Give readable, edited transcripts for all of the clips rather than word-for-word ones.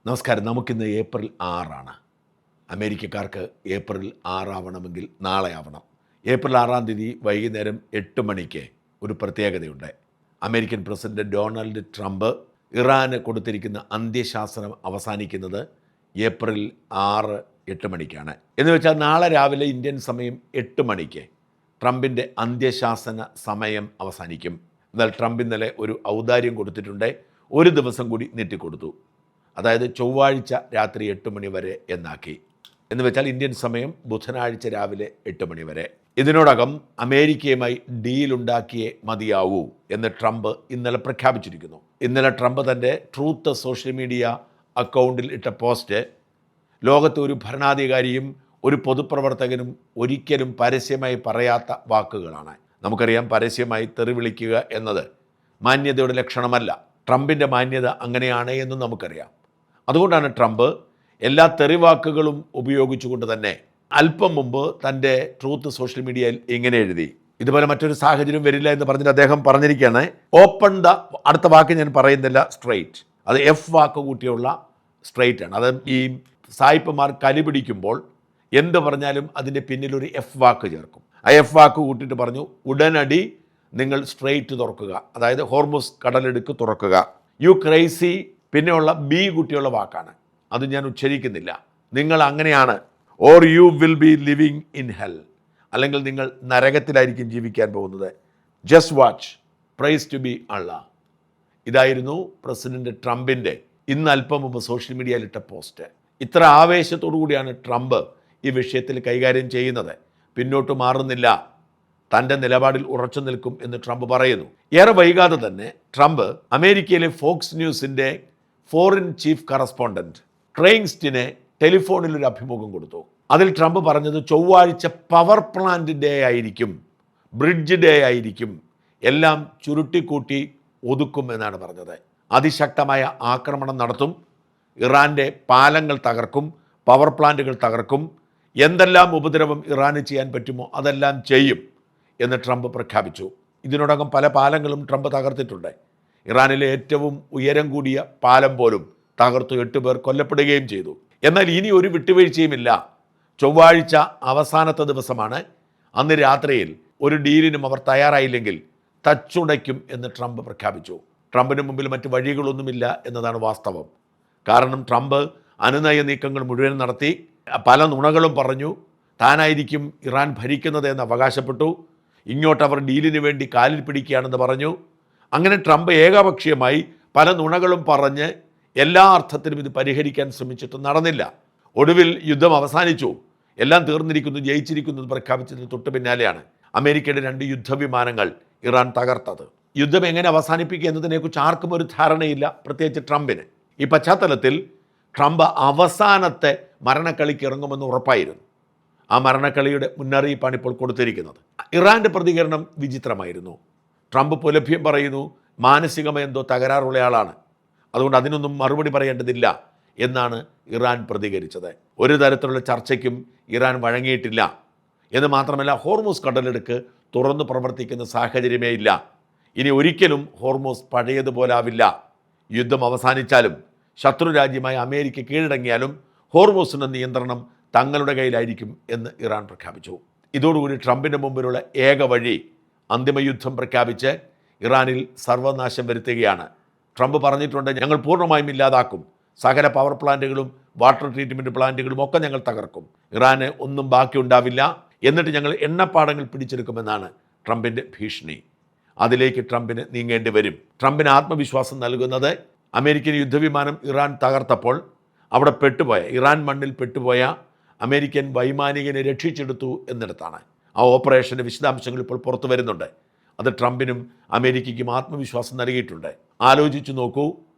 നമസ്കാരം. നമുക്കിന്ന് April 6 അമേരിക്കക്കാർക്ക് April 6 ആവണമെങ്കിൽ നാളെ ആവണം. ഏപ്രിൽ 6 വൈകുന്നേരം 8 മണിക്ക് ഒരു പ്രത്യേകതയുണ്ട്. അമേരിക്കൻ പ്രസിഡന്റ് ഡൊണാൾഡ് ട്രംപ് ഇറാന് കൊടുത്തിരിക്കുന്ന അന്ത്യശാസനം അവസാനിക്കുന്നത് ഏപ്രിൽ 8 മണിക്കാണ്. എന്ന് വെച്ചാൽ നാളെ രാവിലെ ഇന്ത്യൻ സമയം 8 മണിക്ക് ട്രംപിൻ്റെ അന്ത്യശാസന സമയം അവസാനിക്കും. എന്നാൽ ട്രംപ് ഇന്നലെ ഒരു ഔദാര്യം കൊടുത്തിട്ടുണ്ട്. ഒരു ദിവസം കൂടി നീട്ടിക്കൊടുത്തു. അതായത് ചൊവ്വാഴ്ച രാത്രി 8 മണി വരെ എന്നാക്കി. എന്ന് വെച്ചാൽ ഇന്ത്യൻ സമയം ബുധനാഴ്ച രാവിലെ 8 മണി വരെ. ഇതിനോടകം അമേരിക്കയുമായി ഡീലുണ്ടാക്കിയേ മതിയാവൂ എന്ന് ട്രംപ് ഇന്നലെ പ്രഖ്യാപിച്ചിരിക്കുന്നു. ഇന്നലെ ട്രംപ് തൻ്റെ ട്രൂത്ത് സോഷ്യൽ മീഡിയ അക്കൗണ്ടിൽ ഇട്ട പോസ്റ്റ് ലോകത്തെ ഒരു ഭരണാധികാരിയും ഒരു പൊതുപ്രവർത്തകനും ഒരിക്കലും പരസ്യമായി പറയാത്ത വാക്കുകളാണ്. നമുക്കറിയാം, പരസ്യമായി തെറി വിളിക്കുക എന്നത് മാന്യതയുടെ ലക്ഷണമല്ല. ട്രംപിൻ്റെ മാന്യത അങ്ങനെയാണ് എന്നും നമുക്കറിയാം. അതുകൊണ്ടാണ് ട്രംപ് എല്ലാ തെറിവാക്കുകളും ഉപയോഗിച്ചുകൊണ്ട് തന്നെ അല്പം മുമ്പ് തൻ്റെ ട്രൂത്ത് സോഷ്യൽ മീഡിയയിൽ ഇങ്ങനെ എഴുതി. ഇതുപോലെ മറ്റൊരു സാഹചര്യം വരില്ല എന്ന് പറഞ്ഞിട്ട് അദ്ദേഹം പറഞ്ഞിരിക്കുകയാണ്, ഓപ്പൺ ദ, അടുത്ത വാക്ക് ഞാൻ പറയുന്നില്ല, സ്ട്രെയിറ്റ്. അത് എഫ് വാക്ക് കൂട്ടിയുള്ള സ്ട്രെയിറ്റ് ആണ്. അത് ഈ സായിപ്പന്മാർ കലി പിടിക്കുമ്പോൾ എന്ത് പറഞ്ഞാലും അതിൻ്റെ പിന്നിലൊരു എഫ് വാക്ക് ചേർക്കും. ആ എഫ് വാക്ക് കൂട്ടിയിട്ട് പറഞ്ഞു, ഉടനടി നിങ്ങൾ സ്ട്രെയിറ്റ് തുറക്കുക, അതായത് ഹോർമുസ് കടലെടുക്ക് തുറക്കുക. യു ക്രൈസി, പിന്നെയുള്ള ബി കുട്ടിയുള്ള വാക്കാണ്, അത് ഞാൻ ഉച്ചരിക്കുന്നില്ല. നിങ്ങൾ അങ്ങനെയാണ്, or you will be living in hell, അല്ലെങ്കിൽ നിങ്ങൾ നരകത്തിലായിരിക്കും ജീവിക്കാൻ പോകുന്നത്. Just watch, praise to be Allah. ഇതായിരുന്നു പ്രസിഡന്റ് ട്രംപിൻ്റെ ഇന്ന് അല്പം മുമ്പ് സോഷ്യൽ മീഡിയയിലിട്ട പോസ്റ്റ്. ഇത്ര ആവേശത്തോടു കൂടിയാണ് ട്രംപ് ഈ വിഷയത്തിൽ കൈകാര്യം ചെയ്യുന്നത്. പിന്നോട്ട് മാറുന്നില്ല, തൻ്റെ നിലപാടിൽ ഉറച്ചു നിൽക്കും എന്ന് ട്രംപ് പറയുന്നു. ഏറെ വൈകാതെ തന്നെ ട്രംപ് അമേരിക്കയിലെ ഫോക്സ് ന്യൂസിൻ്റെ ഫോറിൻ ചീഫ് കറസ്പോണ്ടൻറ്റ് ക്രെയിങ്സ്റ്റിനെ ടെലിഫോണിൽ ഒരു അഭിമുഖം കൊടുത്തു. അതിൽ ട്രംപ് പറഞ്ഞത് ചൊവ്വാഴ്ച പവർ പ്ലാന്റ് ഡേ ആയിരിക്കും, ബ്രിഡ്ജ് ഡേ ആയിരിക്കും, എല്ലാം ചുരുട്ടിക്കൂട്ടി ഒതുക്കും എന്നാണ് പറഞ്ഞത്. അതിശക്തമായ ആക്രമണം നടത്തും, ഇറാൻ്റെ പാലങ്ങൾ തകർക്കും, പവർ പ്ലാന്റുകൾ തകർക്കും, എന്തെല്ലാം ഉപദ്രവം ഇറാന് ചെയ്യാൻ പറ്റുമോ അതെല്ലാം ചെയ്യും എന്ന് ട്രംപ് പ്രഖ്യാപിച്ചു. ഇതിനോടകം പല പാലങ്ങളും ട്രംപ് തകർത്തിട്ടുണ്ട്. ഇറാനിലെ ഏറ്റവും ഉയരം കൂടിയ പാലം പോലും തകർത്തു, 8 പേർ കൊല്ലപ്പെടുകയും ചെയ്തു. എന്നാൽ ഇനി ഒരു വിട്ടുവീഴ്ചയുമില്ല. ചൊവ്വാഴ്ച അവസാനത്തെ ദിവസമാണ്. അന്ന് രാത്രിയിൽ ഒരു ഡീലിനും അവർ തയ്യാറായില്ലെങ്കിൽ തച്ചുടയ്ക്കും എന്ന് ട്രംപ് പ്രഖ്യാപിച്ചു. ട്രംപിന് മുമ്പിൽ മറ്റ് വഴികളൊന്നുമില്ല എന്നതാണ് വാസ്തവം. കാരണം ട്രംപ് അനുനയ നീക്കങ്ങൾ മുഴുവൻ നടത്തി, പല നുണകളും പറഞ്ഞു. താനായിരിക്കും ഇറാൻ ഭരിക്കുന്നത് എന്ന് അവകാശപ്പെട്ടു. ഇങ്ങോട്ട് അവർ ഡീലിന് വേണ്ടി കാലിൽ പിടിക്കുകയാണെന്ന് പറഞ്ഞു. അങ്ങനെ ട്രംപ് ഏകപക്ഷീയമായി പല നുണകളും പറഞ്ഞ് എല്ലാ അർത്ഥത്തിലും ഇത് പരിഹരിക്കാൻ ശ്രമിച്ചിട്ട് നടന്നില്ല. ഒടുവിൽ യുദ്ധം അവസാനിച്ചു, എല്ലാം തീർന്നിരിക്കുന്നു, ജയിച്ചിരിക്കുന്നു എന്ന് പ്രഖ്യാപിച്ചതിന് തൊട്ട് പിന്നാലെയാണ് അമേരിക്കയുടെ 2 യുദ്ധവിമാനങ്ങൾ ഇറാൻ തകർത്തത്. യുദ്ധം എങ്ങനെ അവസാനിപ്പിക്കുക എന്നതിനെക്കുറിച്ച് ആർക്കും ഒരു ധാരണയില്ല, പ്രത്യേകിച്ച് ട്രംപിന്. ഈ പശ്ചാത്തലത്തിൽ ട്രംപ് അവസാനത്തെ മരണക്കളിക്ക് ഇറങ്ങുമെന്ന് ഉറപ്പായിരുന്നു. ആ മരണക്കളിയുടെ മുന്നറിയിപ്പാണ് ഇപ്പോൾ കൊടുത്തിരിക്കുന്നത്. ഇറാൻ്റെ പ്രതികരണം വിചിത്രമായിരുന്നു. ട്രംപ് പുലഭ്യം പറയുന്നു, മാനസികമായി എന്തോ തകരാറുള്ളയാളാണ്, അതുകൊണ്ട് അതിനൊന്നും മറുപടി പറയേണ്ടതില്ല എന്നാണ് ഇറാൻ പ്രതികരിച്ചത്. ഒരു തരത്തിലുള്ള ചർച്ചയ്ക്കും ഇറാൻ വഴങ്ങിയിട്ടില്ല എന്ന് മാത്രമല്ല, ഹോർമുസ് കടലെടുക്ക് തുറന്നു പ്രവർത്തിക്കുന്ന സാഹചര്യമേ ഇല്ല. ഇനി ഒരിക്കലും ഹോർമുസ് പഴയതുപോലാവില്ല. യുദ്ധം അവസാനിച്ചാലും ശത്രു രാജ്യമായ അമേരിക്ക കീഴടങ്ങിയാലും ഹോർമുസിൻ്റെ നിയന്ത്രണം തങ്ങളുടെ കയ്യിലായിരിക്കും എന്ന് ഇറാൻ പ്രഖ്യാപിച്ചു. ഇതോടുകൂടി ട്രംപിൻ്റെ മുമ്പിലുള്ള ഏക വഴി അന്തിമയുദ്ധം പ്രഖ്യാപിച്ച് ഇറാനിൽ സർവനാശം വരുത്തുകയാണ്. ട്രംപ് പറഞ്ഞിട്ടുണ്ട്, ഞങ്ങൾ പൂർണ്ണമായും ഇല്ലാതാക്കും, സകല പവർ പ്ലാന്റുകളും വാട്ടർ ട്രീറ്റ്മെൻറ്റ് പ്ലാന്റുകളും ഒക്കെ ഞങ്ങൾ തകർക്കും, ഇറാന് ഒന്നും ബാക്കിയുണ്ടാവില്ല, എന്നിട്ട് ഞങ്ങൾ എണ്ണപ്പാടങ്ങൾ പിടിച്ചെടുക്കുമെന്നാണ് ട്രംപിൻ്റെ ഭീഷണി. അതിലേക്ക് ട്രംപിന് നീങ്ങേണ്ടി വരും. ട്രംപിന് ആത്മവിശ്വാസം നൽകുന്നത് അമേരിക്കൻ യുദ്ധവിമാനം ഇറാൻ തകർത്തപ്പോൾ അവിടെ പെട്ടുപോയ, ഇറാൻ മണ്ണിൽ പെട്ടുപോയ അമേരിക്കൻ വൈമാനികനെ രക്ഷിച്ചെടുത്തു എന്നിടത്താണ്. ആ ഓപ്പറേഷൻ്റെ വിശദാംശങ്ങൾ ഇപ്പോൾ പുറത്തു വരുന്നുണ്ട്. അത് ട്രംപിനും അമേരിക്കയ്ക്കും ആത്മവിശ്വാസം നൽകിയിട്ടുണ്ട്. ആലോചിച്ചു നോക്കൂ,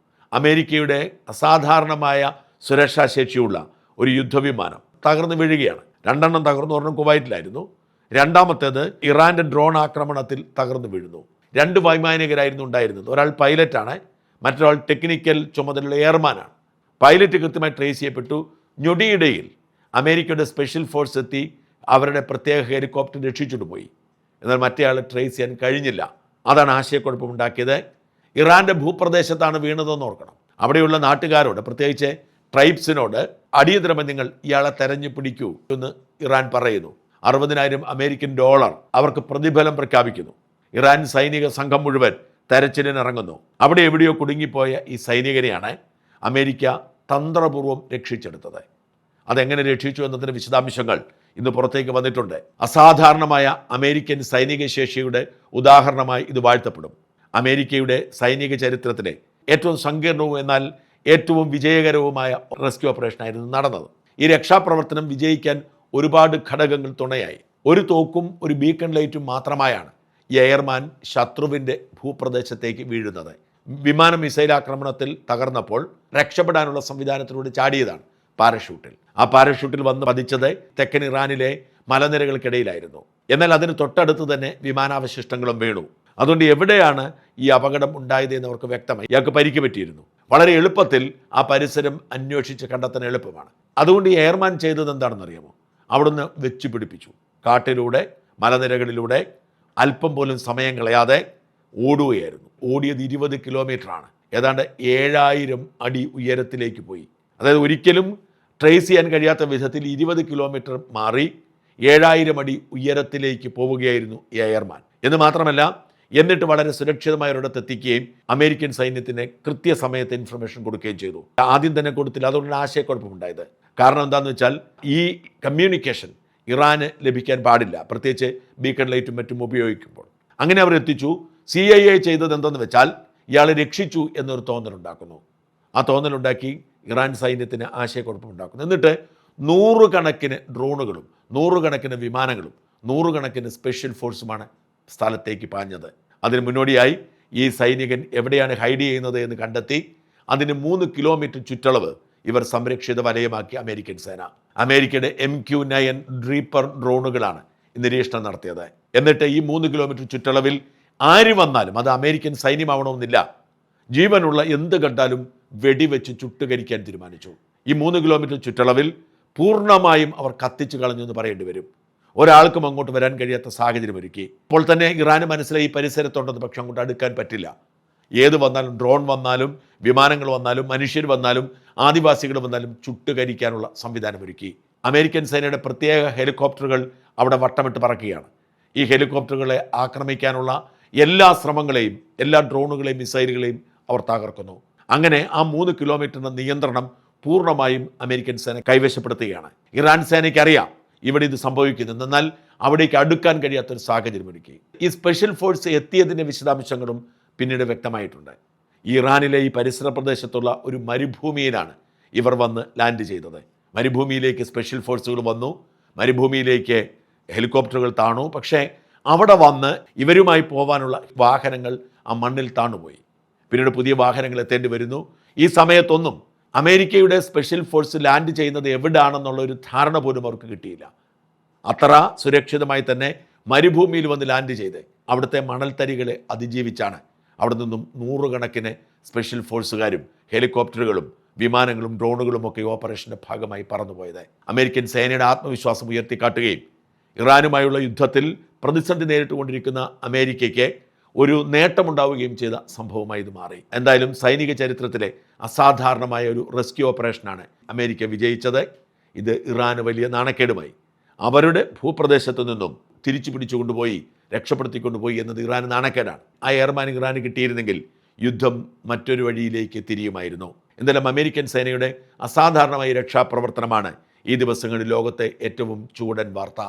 അമേരിക്കയുടെ അസാധാരണമായ സുരക്ഷാ ശേഷിയുള്ള ഒരു യുദ്ധവിമാനം തകർന്നു വീഴുകയാണ്. 2 തകർന്നു, ഒരെണ്ണം കുവൈറ്റിലായിരുന്നു, രണ്ടാമത്തേത് ഇറാൻ്റെ ഡ്രോൺ ആക്രമണത്തിൽ തകർന്നു വീഴുന്നു. 2 വൈമാനികരായിരുന്നു ഉണ്ടായിരുന്നത്. ഒരാൾ പൈലറ്റാണ്, മറ്റൊരാൾ ടെക്നിക്കൽ ചുമതലയുള്ള എയർമാനാണ്. പൈലറ്റ് കൃത്യമായി ട്രേസ് ചെയ്യപ്പെട്ടു. ഞൊടിയിടയിൽ അമേരിക്കയുടെ സ്പെഷ്യൽ ഫോഴ്സ് എത്തി അവരുടെ പ്രത്യേക ഹെലികോപ്റ്റർ രക്ഷിച്ചിട്ട് പോയി. എന്നാൽ മറ്റേയാൾ ട്രേസ് ചെയ്യാൻ കഴിഞ്ഞില്ല. അതാണ് ആശയക്കുഴപ്പമുണ്ടാക്കിയത്. ഇറാൻ്റെ ഭൂപ്രദേശത്താണ് വീണതെന്ന് ഓർക്കണം. അവിടെയുള്ള നാട്ടുകാരോട്, പ്രത്യേകിച്ച് ട്രൈബ്സിനോട് അടിയന്തരമായി നിങ്ങൾ ഇയാളെ തെരഞ്ഞു പിടിക്കൂ എന്ന് ഇറാൻ പറയുന്നു. $60,000 അമേരിക്കൻ അവർക്ക് പ്രതിഫലം പ്രഖ്യാപിക്കുന്നു. ഇറാൻ സൈനിക സംഘം മുഴുവൻ തെരച്ചിലിനിറങ്ങുന്നു. അവിടെ എവിടെയോ കുടുങ്ങിപ്പോയ ഈ സൈനികനെയാണ് അമേരിക്ക തന്ത്രപൂർവ്വം രക്ഷിച്ചെടുത്തത്. അതെങ്ങനെ രക്ഷിച്ചു എന്നതിൻ്റെ വിശദാംശങ്ങൾ ഇന്ന് പുറത്തേക്ക് വന്നിട്ടുണ്ട്. അസാധാരണമായ അമേരിക്കൻ സൈനിക ശേഷിയുടെ ഉദാഹരണമായി ഇത് വാഴ്ത്തപ്പെടും. അമേരിക്കയുടെ സൈനിക ചരിത്രത്തിലെ ഏറ്റവും സങ്കീർണവും എന്നാൽ ഏറ്റവും വിജയകരവുമായ റെസ്ക്യൂ ഓപ്പറേഷനായിരുന്നു നടന്നത്. ഈ രക്ഷാപ്രവർത്തനം വിജയിക്കാൻ ഒരുപാട് ഘടകങ്ങൾ തുണയായി. ഒരു തോക്കും ഒരു ബീക്കൺ ലൈറ്റും മാത്രമായാണ് ഈ എയർമാൻ ശത്രുവിൻ്റെ ഭൂപ്രദേശത്തേക്ക് വീഴുന്നത്. വിമാന മിസൈൽ ആക്രമണത്തിൽ തകർന്നപ്പോൾ രക്ഷപ്പെടാനുള്ള സംവിധാനത്തിലൂടെ ചാടിയതാണ് പാരഷൂട്ടിൽ. ആ പാരഷൂട്ടിൽ വന്ന് പതിച്ചത് തെക്കൻ ഇറാനിലെ മലനിരകൾക്കിടയിലായിരുന്നു. എന്നാൽ അതിന് തൊട്ടടുത്ത് തന്നെ വിമാനാവശിഷ്ടങ്ങളും വീണു. അതുകൊണ്ട് എവിടെയാണ് ഈ അപകടം ഉണ്ടായത് എന്ന് അവർക്ക് വ്യക്തമായി. ഇയാൾക്ക് പരിക്ക് പറ്റിയിരുന്നു. വളരെ എളുപ്പത്തിൽ ആ പരിസരം അന്വേഷിച്ച് കണ്ടെത്താൻ എളുപ്പമാണ്. അതുകൊണ്ട് ഈ എയർമാൻ ചെയ്തത് എന്താണെന്നറിയാമോ? അവിടുന്ന് വെച്ച് പിടിപ്പിച്ചു. കാട്ടിലൂടെ മലനിരകളിലൂടെ അല്പം പോലും സമയം കളയാതെ ഓടുകയായിരുന്നു. ഓടിയത് 20 കിലോമീറ്ററാണ്. ഏതാണ്ട് 7000 അടി ഉയരത്തിലേക്ക് പോയി. അതായത് ഒരിക്കലും ട്രേസ് ചെയ്യാൻ കഴിയാത്ത വിധത്തിൽ 20 കിലോമീറ്റർ മാറി 7000 അടി ഉയരത്തിലേക്ക് പോവുകയായിരുന്നു ഈ എയർമാൻ. എന്ന് മാത്രമല്ല, എന്നിട്ട് വളരെ സുരക്ഷിതമായ ഒരിടത്ത് എത്തിക്കുകയും അമേരിക്കൻ സൈന്യത്തിന് കൃത്യസമയത്ത് ഇൻഫർമേഷൻ കൊടുക്കുകയും ചെയ്തു. ആദ്യം തന്നെ കൊടുത്തില്ല. അതുകൊണ്ടാണ് ആശയക്കുഴപ്പമുണ്ടായത്. കാരണം എന്താണെന്ന് വെച്ചാൽ ഈ കമ്മ്യൂണിക്കേഷൻ ഇറാന് ലഭിക്കാൻ പാടില്ല, പ്രത്യേകിച്ച് ബീക്കൺ ലൈറ്റും മറ്റും ഉപയോഗിക്കുമ്പോൾ. അങ്ങനെ അവർ എത്തിച്ചു. CIA ചെയ്തത് എന്തെന്ന് വെച്ചാൽ ഇയാളെ രക്ഷിച്ചു എന്നൊരു തോന്നലുണ്ടാക്കുന്നു. ആ തോന്നലുണ്ടാക്കി ഇറാൻ സൈന്യത്തിന് ആശയക്കുഴപ്പമുണ്ടാക്കുന്നു. എന്നിട്ട് 100 കണക്കിന് ഡ്രോണുകളും 100 കണക്കിന് വിമാനങ്ങളും 100 കണക്കിന് സ്പെഷ്യൽ ഫോഴ്സുമാണ് സ്ഥലത്തേക്ക് പാഞ്ഞത്. അതിന് മുന്നോടിയായി ഈ സൈനികൻ എവിടെയാണ് ഹൈഡ് ചെയ്യുന്നത് എന്ന് കണ്ടെത്തി അതിന് 3 കിലോമീറ്റർ ചുറ്റളവ് ഇവർ സംരക്ഷിത വലയമാക്കി അമേരിക്കൻ സേന. അമേരിക്കയുടെ MQ-9 ഡ്രീപ്പർ ഡ്രോണുകളാണ് നിരീക്ഷണം നടത്തിയത്. എന്നിട്ട് ഈ 3 കിലോമീറ്റർ ചുറ്റളവിൽ ആര് വന്നാലും, അത് അമേരിക്കൻ സൈന്യമാവണമെന്നില്ല, ജീവനുള്ള എന്ത് കണ്ടാലും വെടിവെച്ച് ചുട്ടുകരിക്കാൻ തീരുമാനിച്ചു. ഈ 3 കിലോമീറ്റർ ചുറ്റളവിൽ പൂർണ്ണമായും അവർ കത്തിച്ചു കളഞ്ഞു എന്ന് പറയേണ്ടി വരും. ഒരാൾക്കും അങ്ങോട്ട് വരാൻ കഴിയാത്ത സാഹചര്യം ഒരുക്കി. അപ്പോൾ തന്നെ ഇറാന് മനസ്സിലായി ഈ പരിസരത്തുണ്ടെന്ന്, പക്ഷെ അങ്ങോട്ട് അടുക്കാൻ പറ്റില്ല. ഏത് വന്നാലും, ഡ്രോൺ വന്നാലും, വിമാനങ്ങൾ വന്നാലും, മനുഷ്യർ വന്നാലും, ആദിവാസികൾ വന്നാലും ചുട്ടുകരിക്കാനുള്ള സംവിധാനമൊരുക്കി. അമേരിക്കൻ സേനയുടെ പ്രത്യേക ഹെലികോപ്റ്ററുകൾ അവിടെ വട്ടമിട്ട് പറക്കുകയാണ്. ഈ ഹെലികോപ്റ്ററുകളെ ആക്രമിക്കാനുള്ള എല്ലാ ശ്രമങ്ങളെയും, എല്ലാ ഡ്രോണുകളെയും മിസൈലുകളെയും അവർ തകർക്കുന്നു. അങ്ങനെ ആ 3 കിലോമീറ്ററിൻ്റെ നിയന്ത്രണം പൂർണ്ണമായും അമേരിക്കൻ സേന കൈവശപ്പെടുത്തുകയാണ്. ഇറാൻ സേനയ്ക്ക് അറിയാം ഇവിടെ ഇത് സംഭവിക്കുന്നത്, എന്നാൽ അവിടേക്ക് അടുക്കാൻ കഴിയാത്തൊരു സാഹചര്യം ഒരുക്കി. ഈ സ്പെഷ്യൽ ഫോഴ്സ് എത്തിയതിൻ്റെ വിശദാംശങ്ങളും പിന്നീട് വ്യക്തമായിട്ടുണ്ട്. ഇറാനിലെ ഈ പരിസര പ്രദേശത്തുള്ള ഒരു മരുഭൂമിയിലാണ് ഇവർ വന്ന് ലാൻഡ് ചെയ്തത്. മരുഭൂമിയിലേക്ക് സ്പെഷ്യൽ ഫോഴ്സുകൾ വന്നു, മരുഭൂമിയിലേക്ക് ഹെലികോപ്റ്ററുകൾ താണു. പക്ഷേ അവിടെ വന്ന് ഇവരുമായി പോകാനുള്ള വാഹനങ്ങൾ ആ മണ്ണിൽ താണുപോയി. പിന്നീട് പുതിയ വാഹനങ്ങൾ എത്തേണ്ടി വരുന്നു. ഈ സമയത്തൊന്നും അമേരിക്കയുടെ സ്പെഷ്യൽ ഫോഴ്സ് ലാൻഡ് ചെയ്യുന്നത് എവിടെയാണെന്നുള്ള ഒരു ധാരണ പോലും അവർക്ക് കിട്ടിയില്ല. അത്ര സുരക്ഷിതമായി തന്നെ മരുഭൂമിയിൽ വന്ന് ലാൻഡ് ചെയ്ത് അവിടുത്തെ മണൽത്തരികളെ അതിജീവിച്ചാണ് അവിടെ നിന്നും 100 കണക്കിന് സ്പെഷ്യൽ ഫോഴ്സുകാരും ഹെലികോപ്റ്ററുകളും വിമാനങ്ങളും ഡ്രോണുകളും ഒക്കെ ഓപ്പറേഷൻ്റെ ഭാഗമായി പറന്നുപോയത്. അമേരിക്കൻ സേനയുടെ ആത്മവിശ്വാസം ഉയർത്തിക്കാട്ടുകയും ഇറാനുമായുള്ള യുദ്ധത്തിൽ പ്രതിസന്ധി നേരിട്ടുകൊണ്ടിരിക്കുന്ന അമേരിക്കയ്ക്ക് ഒരു നേട്ടമുണ്ടാവുകയും ചെയ്ത സംഭവമായി ഇത് മാറി. എന്തായാലും സൈനിക ചരിത്രത്തിലെ അസാധാരണമായ ഒരു റെസ്ക്യൂ ഓപ്പറേഷനാണ് അമേരിക്ക വിജയിച്ചത്. ഇത് ഇറാന് വലിയ നാണക്കേടുമായി. അവരുടെ ഭൂപ്രദേശത്തു നിന്നും തിരിച്ചു പിടിച്ചുകൊണ്ടുപോയി രക്ഷപ്പെടുത്തിക്കൊണ്ടുപോയി എന്നത് ഇറാന് നാണക്കേടാണ്. ആ എയർമാൻ ഇറാന് കിട്ടിയിരുന്നെങ്കിൽ യുദ്ധം മറ്റൊരു വഴിയിലേക്ക് തിരിയുമായിരുന്നു. എന്തായാലും അമേരിക്കൻ സേനയുടെ അസാധാരണമായ രക്ഷാപ്രവർത്തനമാണ് ഈ ദിവസങ്ങളിൽ ലോകത്തെ ഏറ്റവും ചൂടൻ വാർത്ത.